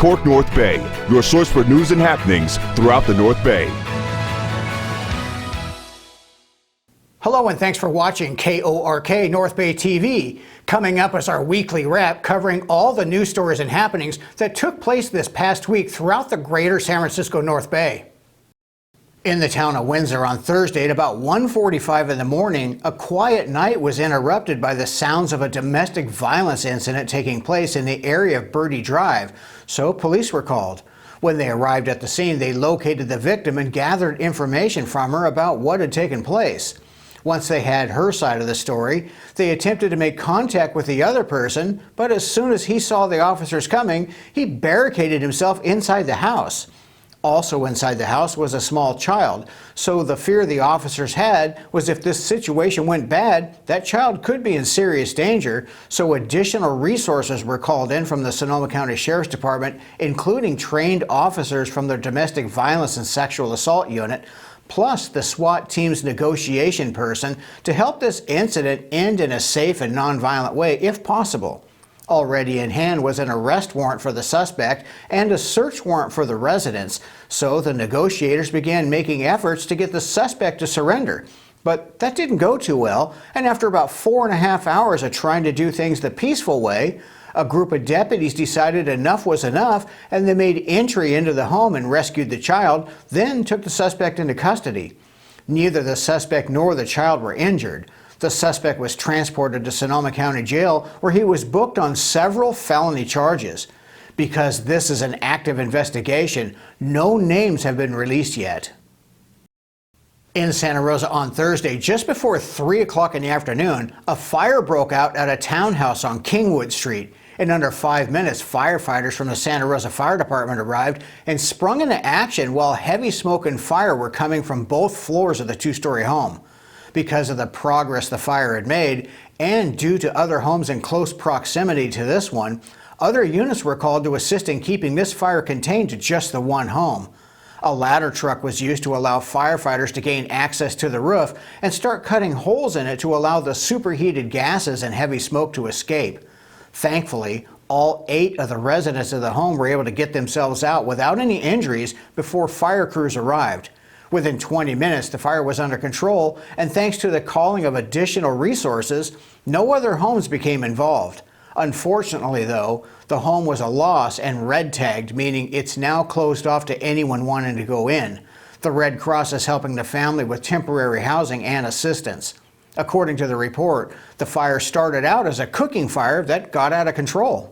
KORK North Bay, your source for news and happenings throughout the North Bay. Hello and thanks for watching KORK North Bay TV. Coming up is our weekly wrap covering all the news stories and happenings that took place this past week throughout the greater San Francisco North Bay. In the town of Windsor on Thursday at about 1:45 in the morning, a quiet night was interrupted by the sounds of a domestic violence incident taking place in the area of Birdie Drive, so police were called. When they arrived at the scene, they located the victim and gathered information from her about what had taken place. Once they had her side of the story, they attempted to make contact with the other person, but as soon as he saw the officers coming, he barricaded himself inside the house. Also inside the house was a small child, so the fear the officers had was if this situation went bad, that child could be in serious danger, so additional resources were called in from the Sonoma County Sheriff's Department, including trained officers from the Domestic Violence and Sexual Assault Unit, plus the SWAT team's negotiation person to help this incident end in a safe and nonviolent way if possible. Already in hand was an arrest warrant for the suspect and a search warrant for the residence, so the negotiators began making efforts to get the suspect to surrender. But that didn't go too well, and after about 4.5 hours of trying to do things the peaceful way, a group of deputies decided enough was enough, and they made entry into the home and rescued the child, then took the suspect into custody. Neither the suspect nor the child were injured. The suspect was transported to Sonoma County Jail, where he was booked on several felony charges. Because this is an active investigation, no names have been released yet. In Santa Rosa on Thursday, just before 3 o'clock in the afternoon, a fire broke out at a townhouse on Kingwood Street. In under 5 minutes, firefighters from the Santa Rosa Fire Department arrived and sprung into action while heavy smoke and fire were coming from both floors of the two-story home. Because of the progress the fire had made, and due to other homes in close proximity to this one, other units were called to assist in keeping this fire contained to just the one home. A ladder truck was used to allow firefighters to gain access to the roof and start cutting holes in it to allow the superheated gases and heavy smoke to escape. Thankfully, all 8 of the residents of the home were able to get themselves out without any injuries before fire crews arrived. Within 20 minutes, the fire was under control, and thanks to the calling of additional resources, no other homes became involved. Unfortunately, though, the home was a loss and red tagged, meaning it's now closed off to anyone wanting to go in. The Red Cross is helping the family with temporary housing and assistance. According to the report, the fire started out as a cooking fire that got out of control.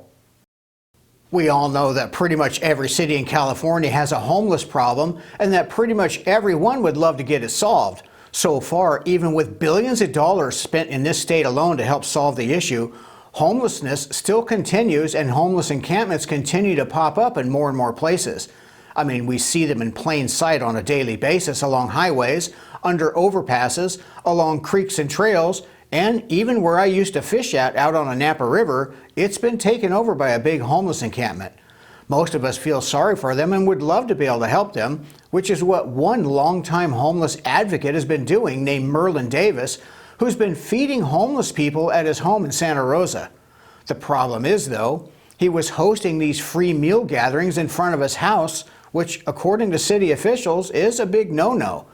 We all know that pretty much every city in California has a homeless problem and that pretty much everyone would love to get it solved. So far, even with billions of dollars spent in this state alone to help solve the issue, homelessness still continues and homeless encampments continue to pop up in more and more places. I mean, we see them in plain sight on a daily basis along highways, under overpasses, along creeks and trails, and even where I used to fish at out on a Napa River, it's been taken over by a big homeless encampment. Most of us feel sorry for them and would love to be able to help them, which is what one longtime homeless advocate has been doing named Merlin Davis, who's been feeding homeless people at his home in Santa Rosa. The problem is, though, he was hosting these free meal gatherings in front of his house, which, according to city officials, is a big no-no.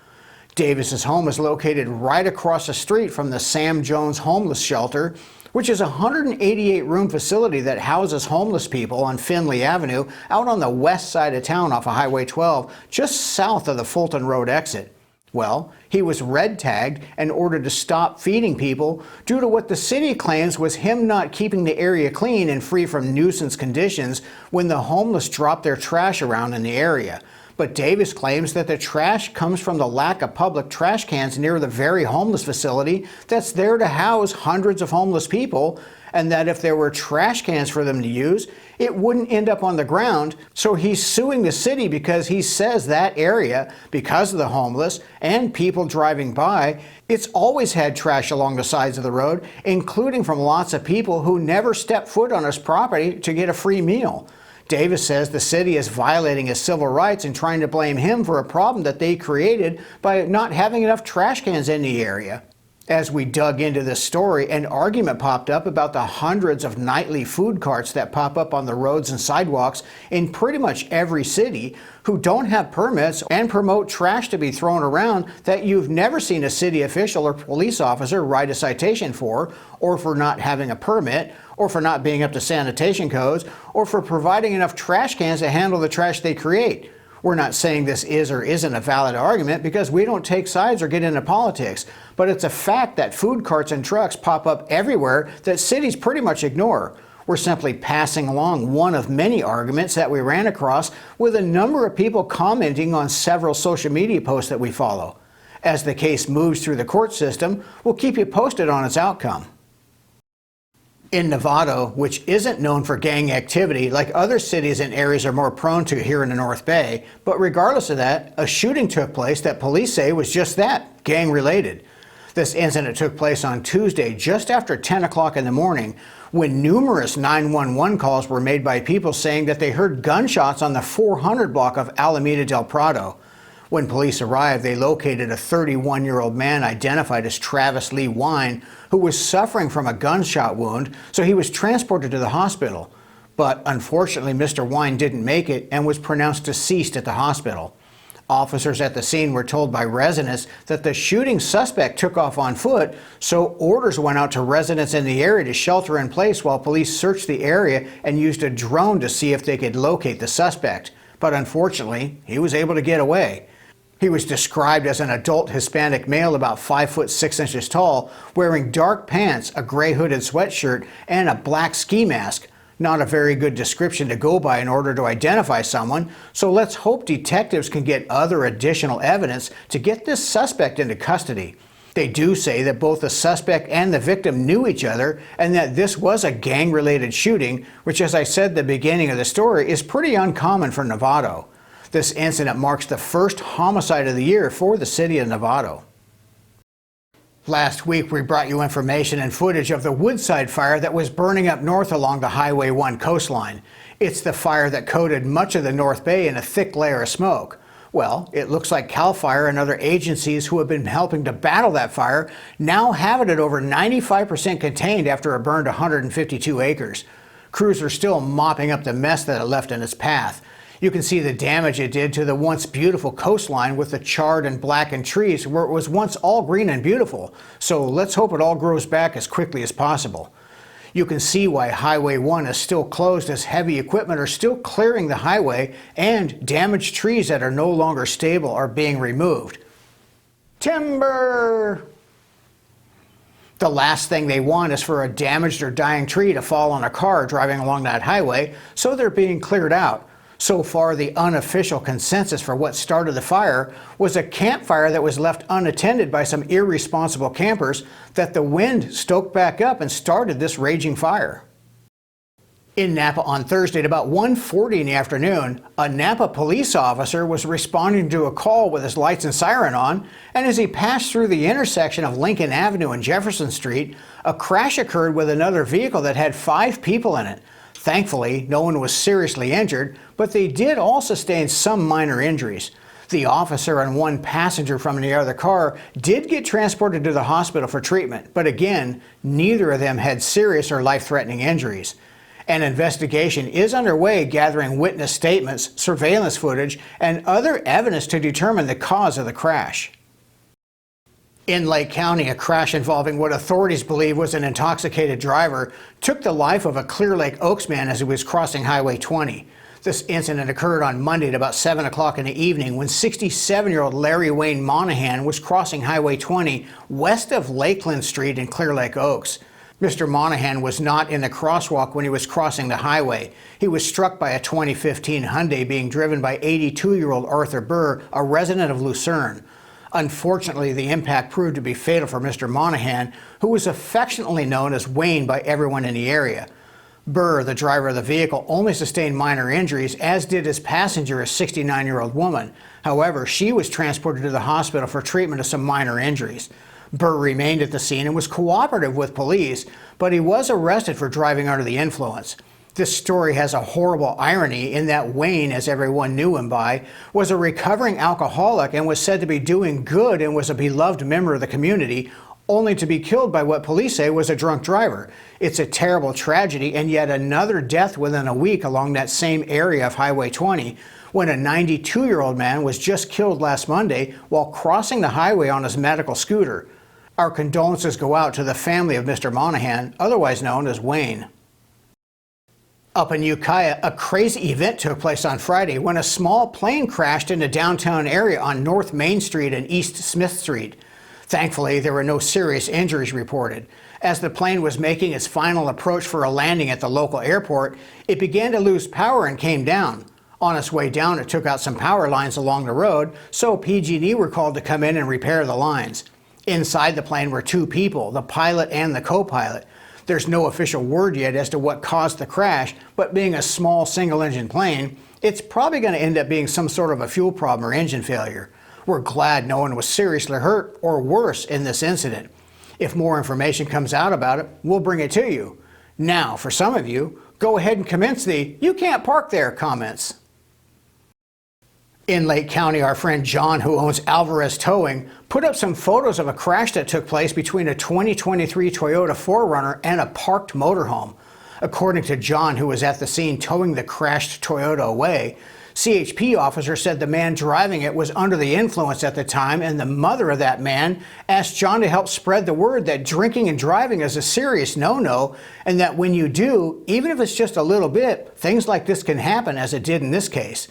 Davis's home is located right across the street from the Sam Jones Homeless Shelter, which is a 188-room facility that houses homeless people on Finley Avenue out on the west side of town off of Highway 12, just south of the Fulton Road exit. Well, he was red tagged and ordered to stop feeding people due to what the city claims was him not keeping the area clean and free from nuisance conditions when the homeless dropped their trash around in the area. But Davis claims that the trash comes from the lack of public trash cans near the very homeless facility that's there to house hundreds of homeless people, and that if there were trash cans for them to use, it wouldn't end up on the ground. So he's suing the city because he says that area, because of the homeless and people driving by, it's always had trash along the sides of the road, including from lots of people who never step foot on his property to get a free meal. Davis says the city is violating his civil rights and trying to blame him for a problem that they created by not having enough trash cans in the area. As we dug into this story, an argument popped up about the hundreds of nightly food carts that pop up on the roads and sidewalks in pretty much every city who don't have permits and promote trash to be thrown around that you've never seen a city official or police officer write a citation for, or for not having a permit, or for not being up to sanitation codes, or for providing enough trash cans to handle the trash they create. We're not saying this is or isn't a valid argument because we don't take sides or get into politics, but it's a fact that food carts and trucks pop up everywhere that cities pretty much ignore. We're simply passing along one of many arguments that we ran across with a number of people commenting on several social media posts that we follow. As the case moves through the court system, we'll keep you posted on its outcome. In Nevada, which isn't known for gang activity like other cities and areas are more prone to here in the North Bay, but regardless of that, a shooting took place that police say was just that, gang-related. This incident took place on Tuesday just after 10 o'clock in the morning when numerous 911 calls were made by people saying that they heard gunshots on the 400 block of Alameda del Prado. When police arrived, they located a 31-year-old man identified as Travis Lee Wine, who was suffering from a gunshot wound, so he was transported to the hospital. But unfortunately, Mr. Wine didn't make it and was pronounced deceased at the hospital. Officers at the scene were told by residents that the shooting suspect took off on foot, so orders went out to residents in the area to shelter in place while police searched the area and used a drone to see if they could locate the suspect. But unfortunately, he was able to get away. He was described as an adult Hispanic male about 5 foot 6 inches tall, wearing dark pants, a gray hooded sweatshirt, and a black ski mask. Not a very good description to go by in order to identify someone, so let's hope detectives can get other additional evidence to get this suspect into custody. They do say that both the suspect and the victim knew each other and that this was a gang-related shooting, which, as I said at the beginning of the story, is pretty uncommon for Nevada. This incident marks the first homicide of the year for the city of Nevada. Last week, we brought you information and footage of the Woodside fire that was burning up north along the Highway 1 coastline. It's the fire that coated much of the North Bay in a thick layer of smoke. Well, it looks like CAL FIRE and other agencies who have been helping to battle that fire now have it at over 95% contained after it burned 152 acres. Crews are still mopping up the mess that it left in its path. You can see the damage it did to the once beautiful coastline with the charred and blackened trees where it was once all green and beautiful. So let's hope it all grows back as quickly as possible. You can see why Highway 1 is still closed as heavy equipment are still clearing the highway and damaged trees that are no longer stable are being removed. Timber! The last thing they want is for a damaged or dying tree to fall on a car driving along that highway, so they're being cleared out. So far, the unofficial consensus for what started the fire was a campfire that was left unattended by some irresponsible campers that the wind stoked back up and started this raging fire. In Napa on Thursday at about 1:40 in the afternoon, a Napa police officer was responding to a call with his lights and siren on, and as he passed through the intersection of Lincoln Avenue and Jefferson Street, a crash occurred with another vehicle that had 5 people in it. Thankfully, no one was seriously injured, but they did all sustain some minor injuries. The officer and one passenger from the other car did get transported to the hospital for treatment, but again, neither of them had serious or life-threatening injuries. An investigation is underway gathering witness statements, surveillance footage, and other evidence to determine the cause of the crash. In Lake County, a crash involving what authorities believe was an intoxicated driver took the life of a Clear Lake Oaks man as he was crossing Highway 20. This incident occurred on Monday at about 7 o'clock in the evening when 67-year-old Larry Wayne Monahan was crossing Highway 20 west of Lakeland Street in Clear Lake Oaks. Mr. Monahan was not in the crosswalk when he was crossing the highway. He was struck by a 2015 Hyundai being driven by 82-year-old Arthur Burr, a resident of Lucerne. Unfortunately, the impact proved to be fatal for Mr. Monahan, who was affectionately known as Wayne by everyone in the area. Burr, the driver of the vehicle, only sustained minor injuries, as did his passenger, a 69-year-old woman. However, she was transported to the hospital for treatment of some minor injuries. Burr remained at the scene and was cooperative with police, but he was arrested for driving under the influence. This story has a horrible irony in that Wayne, as everyone knew him by, was a recovering alcoholic and was said to be doing good and was a beloved member of the community, only to be killed by what police say was a drunk driver. It's a terrible tragedy, and yet another death within a week along that same area of Highway 20, when a 92-year-old man was just killed last Monday while crossing the highway on his medical scooter. Our condolences go out to the family of Mr. Monahan, otherwise known as Wayne. Up in Ukiah, a crazy event took place on Friday when a small plane crashed in a downtown area on North Main Street and East Smith Street. Thankfully, there were no serious injuries reported. As the plane was making its final approach for a landing at the local airport, it began to lose power and came down. On its way down, it took out some power lines along the road, so PG&E were called to come in and repair the lines. Inside the plane were two people, the pilot and the co-pilot. There's no official word yet as to what caused the crash, but being a small single-engine plane, it's probably going to end up being some sort of a fuel problem or engine failure. We're glad no one was seriously hurt or worse in this incident. If more information comes out about it, we'll bring it to you. Now, for some of you, go ahead and commence the "you can't park there" comments. In Lake County, our friend John, who owns Alvarez Towing, put up some photos of a crash that took place between a 2023 Toyota 4Runner and a parked motorhome. According to John, who was at the scene towing the crashed Toyota away, CHP officer said the man driving it was under the influence at the time, and the mother of that man asked John to help spread the word that drinking and driving is a serious no-no, and that when you do, even if it's just a little bit, things like this can happen, as it did in this case.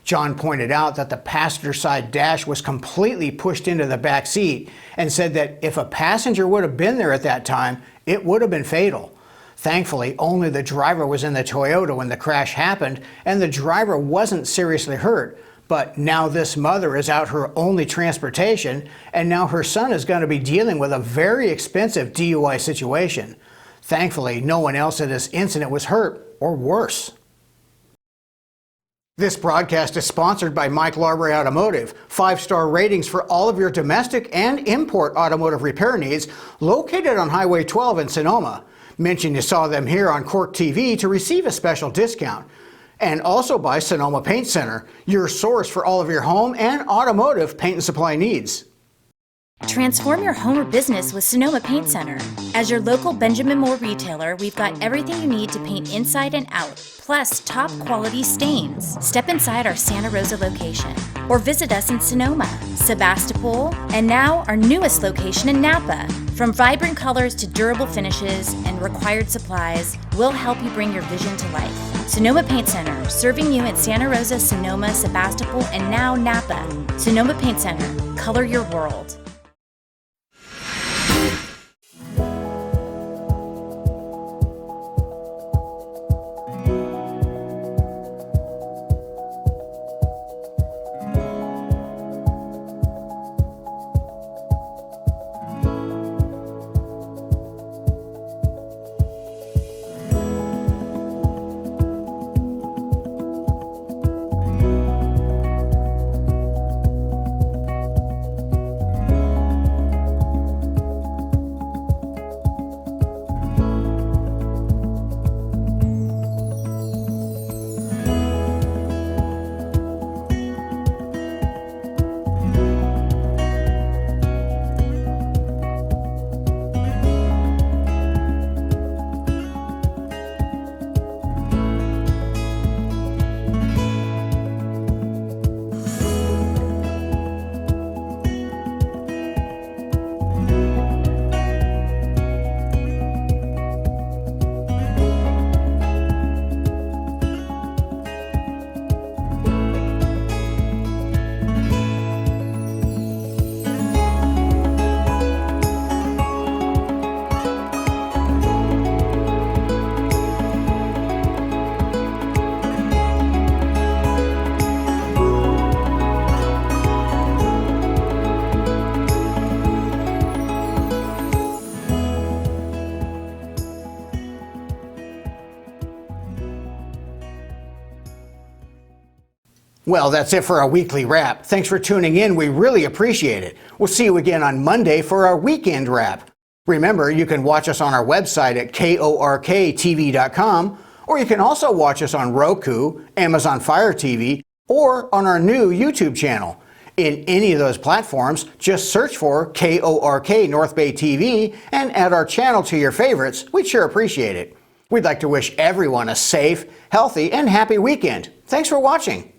John pointed out that the passenger side dash was completely pushed into the back seat and said that if a passenger would have been there at that time, it would have been fatal. Thankfully, only the driver was in the Toyota when the crash happened, and the driver wasn't seriously hurt. But now this mother is out her only transportation, and now her son is going to be dealing with a very expensive DUI situation. Thankfully, no one else in this incident was hurt or worse. This broadcast is sponsored by Mike Larbury Automotive. 5-star ratings for all of your domestic and import automotive repair needs, located on Highway 12 in Sonoma. Mention you saw them here on KORK TV to receive a special discount. And also by Sonoma Paint Center, your source for all of your home and automotive paint and supply needs. Transform your home or business with Sonoma Paint Center. As your local Benjamin Moore retailer, we've got everything you need to paint inside and out, plus top quality stains. Step inside our Santa Rosa location or visit us in Sonoma, Sebastopol, and now our newest location in Napa. From vibrant colors to durable finishes and required supplies, we'll help you bring your vision to life. Sonoma Paint Center, serving you in Santa Rosa, Sonoma, Sebastopol, and now Napa. Sonoma Paint Center, color your world. Well, that's it for our weekly wrap. Thanks for tuning in. We really appreciate it. We'll see you again on Monday for our weekend wrap. Remember, you can watch us on our website at KORKTV.com, or you can also watch us on Roku, Amazon Fire TV, or on our new YouTube channel. in any of those platforms, just search for KORK North Bay TV and add our channel to your favorites. We'd sure appreciate it. We'd like to wish everyone a safe, healthy, and happy weekend. Thanks for watching.